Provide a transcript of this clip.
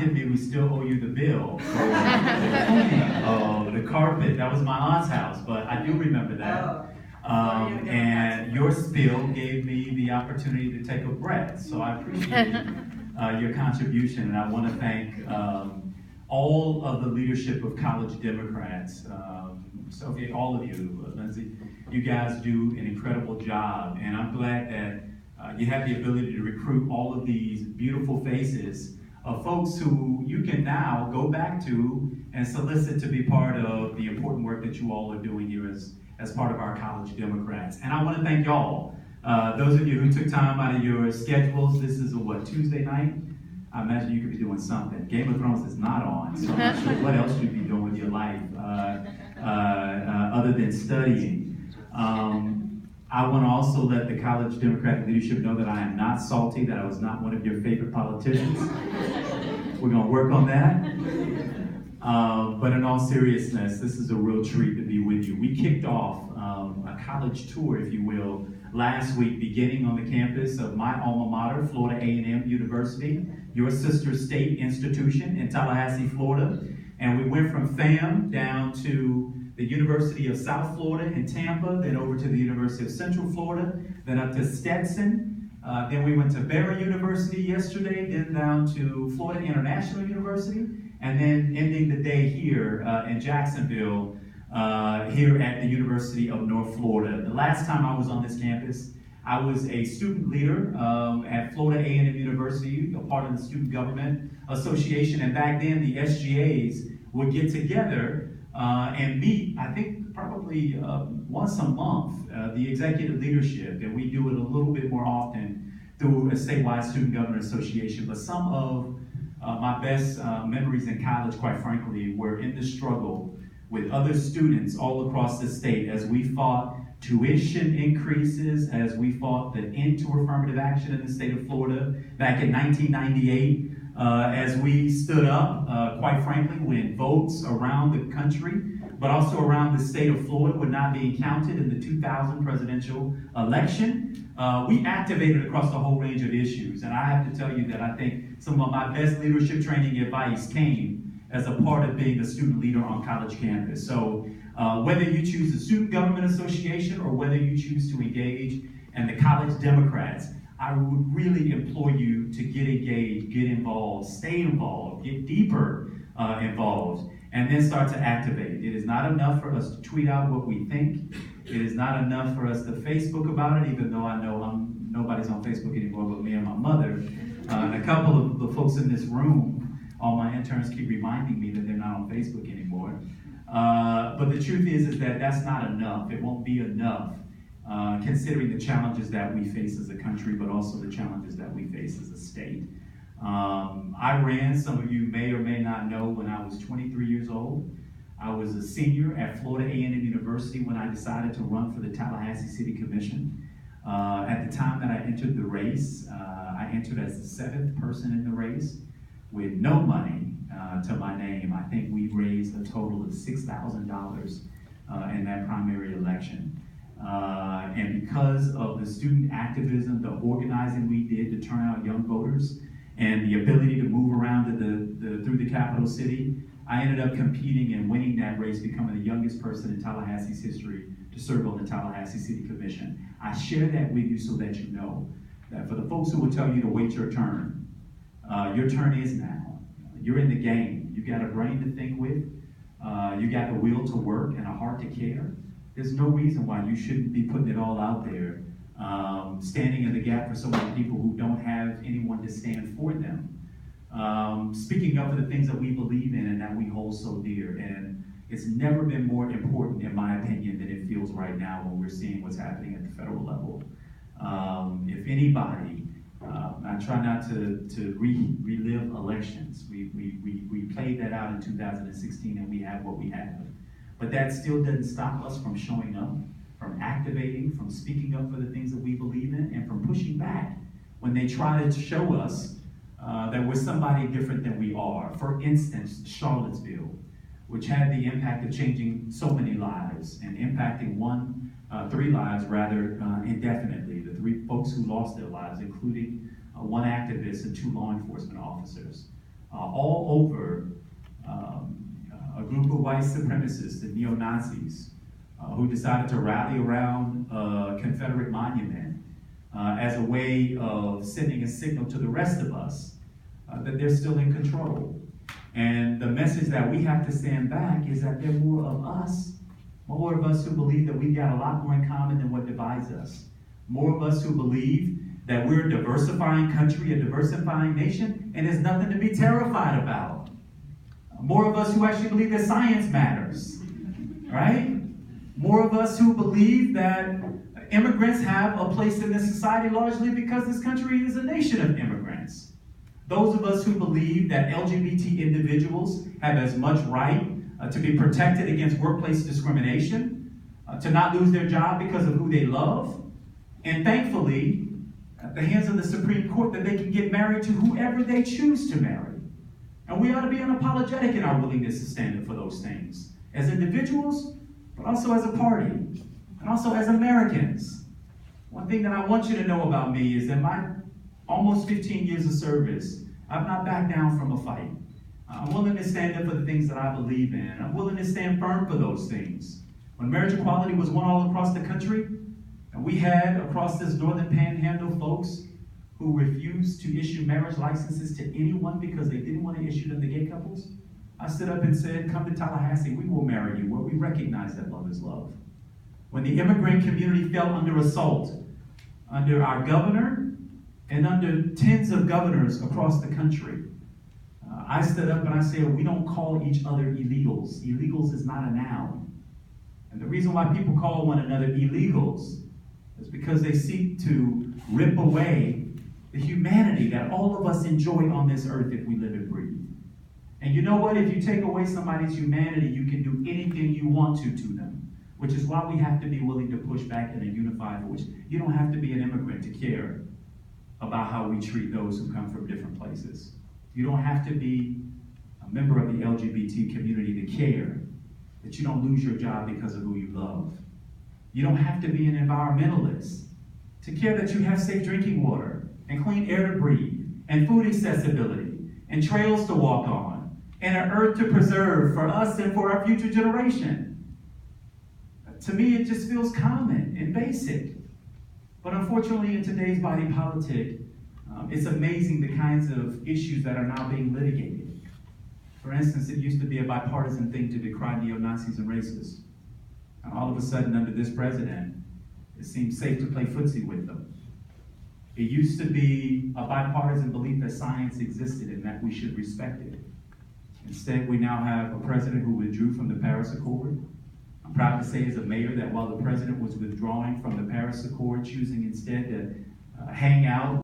reminded me we still owe you the bill for the carpet. That was my aunt's house, but I do remember that. And your spill gave me the opportunity to take a breath, so I appreciate your contribution, and I want to thank all of the leadership of College Democrats. Sophie, all of you, Lindsay, you guys do an incredible job, and I'm glad that you have the ability to recruit all of these beautiful faces of folks who you can now go back to and solicit to be part of the important work that you all are doing here as part of our College Democrats. And I want to thank y'all. Those of you who took time out of your schedules, this is a Tuesday night? I imagine you could be doing something. Game of Thrones is not on, so I'm not sure what else you'd be doing with your life other than studying. I want to also let the College Democratic leadership know that I am not salty, that I was not one of your favorite politicians. We're going to work on that. But in all seriousness, this is a real treat to be with you. We kicked off a college tour, if you will, last week, beginning on the campus of my alma mater, Florida A&M University, your sister state institution in Tallahassee, Florida. And we went from FAM down to the University of South Florida in Tampa, then over to the University of Central Florida, then up to Stetson. Then we went to Barry University yesterday, then down to Florida International University, and then ending the day here in Jacksonville, here at the University of North Florida. The last time I was on this campus, I was a student leader at Florida A&M University, a part of the Student Government Association, and back then the SGAs would get together and meet, I think probably once a month, the executive leadership, and we do it a little bit more often through a statewide Student Government Association. But some of my best memories in college, quite frankly, were in the struggle with other students all across the state as we fought tuition increases, as we fought the end to affirmative action in the state of Florida back in 1998, as we stood up, quite frankly, when votes around the country, but also around the state of Florida, were not being counted in the 2000 presidential election. We activated across the whole range of issues, and I have to tell you that I think some of my best leadership training advice came as a part of being a student leader on college campus. So whether you choose the Student Government Association or whether you choose to engage in the College Democrats, I would really implore you to get engaged, get involved, stay involved, get deeper involved, and then start to activate. It is not enough for us to tweet out what we think. It is not enough for us to Facebook about it, even though I know nobody's on Facebook anymore but me and my mother. And a couple of the folks in this room, all my interns keep reminding me that they're not on Facebook anymore. But the truth is that that's not enough. It won't be enough, considering the challenges that we face as a country, but also the challenges that we face as a state. I ran, some of you may or may not know, when I was 23 years old. I was a senior at Florida A&M University when I decided to run for the Tallahassee City Commission. At the time that I entered the race, I entered as the 7th person in the race with no money to my name. I think we raised a total of $6,000 in that primary election. And because of the student activism, the organizing we did to turn out young voters, and the ability to move around through the capital city, I ended up competing and winning that race, becoming the youngest person in Tallahassee's history to serve on the Tallahassee City Commission. I share that with you so that you know that for the folks who will tell you to wait your turn is now. You're in the game. You got a brain to think with. You got the will to work and a heart to care. There's no reason why you shouldn't be putting it all out there, standing in the gap for so many people who don't have anyone to stand for them. Speaking up for the things that we believe in and that we hold so dear. And it's never been more important, in my opinion, than it feels right now when we're seeing what's happening at the federal level. If anybody, I try not to relive elections. We played that out in 2016 and we have what we have. But that still doesn't stop us from showing up, from activating, from speaking up for the things that we believe in, and from pushing back when they try to show us that we're somebody different than we are. For instance, Charlottesville, which had the impact of changing so many lives and impacting three lives rather indefinitely. The 3 folks who lost their lives, including one activist and 2 law enforcement officers. all over a group of white supremacists and neo-Nazis who decided to rally around a Confederate monument as a way of sending a signal to the rest of us that they're still in control. And the message that we have to stand back is that there are more of us who believe that we've got a lot more in common than what divides us. More of us who believe that we're a diversifying country, a diversifying nation, and there's nothing to be terrified about. More of us who actually believe that science matters, right? More of us who believe that immigrants have a place in this society largely because this country is a nation of immigrants. Those of us who believe that LGBT individuals have as much right to be protected against workplace discrimination, to not lose their job because of who they love, and thankfully, at the hands of the Supreme Court, that they can get married to whoever they choose to marry. And we ought to be unapologetic in our willingness to stand up for those things, as individuals, but also as a party, and also as Americans. One thing that I want you to know about me is that my almost 15 years of service, I've not backed down from a fight. I'm willing to stand up for the things that I believe in. I'm willing to stand firm for those things. When marriage equality was won all across the country, and we had across this northern panhandle folks who refused to issue marriage licenses to anyone because they didn't want to issue them to gay couples, I stood up and said, come to Tallahassee, we will marry you, where we recognize that love is love. When the immigrant community fell under assault, under our governor and under tens of governors across the country, I stood up and I said, we don't call each other illegals. Illegals is not a noun. And the reason why people call one another illegals is because they seek to rip away the humanity that all of us enjoy on this earth if we live and breathe. And you know what? If you take away somebody's humanity, you can do anything you want to them, which is why we have to be willing to push back in a unified voice. You don't have to be an immigrant to care about how we treat those who come from different places. You don't have to be a member of the LGBT community to care that you don't lose your job because of who you love. You don't have to be an environmentalist to care that you have safe drinking water and clean air to breathe and food accessibility and trails to walk on and an earth to preserve for us and for our future generation. To me, it just feels common and basic. But unfortunately, in today's body politic, it's amazing the kinds of issues that are now being litigated. For instance, it used to be a bipartisan thing to decry neo-Nazis and racists. And all of a sudden, under this president, it seems safe to play footsie with them. It used to be a bipartisan belief that science existed and that we should respect it. Instead, we now have a president who withdrew from the Paris Accord. I'm proud to say as a mayor that while the president was withdrawing from the Paris Accord, choosing instead to hang out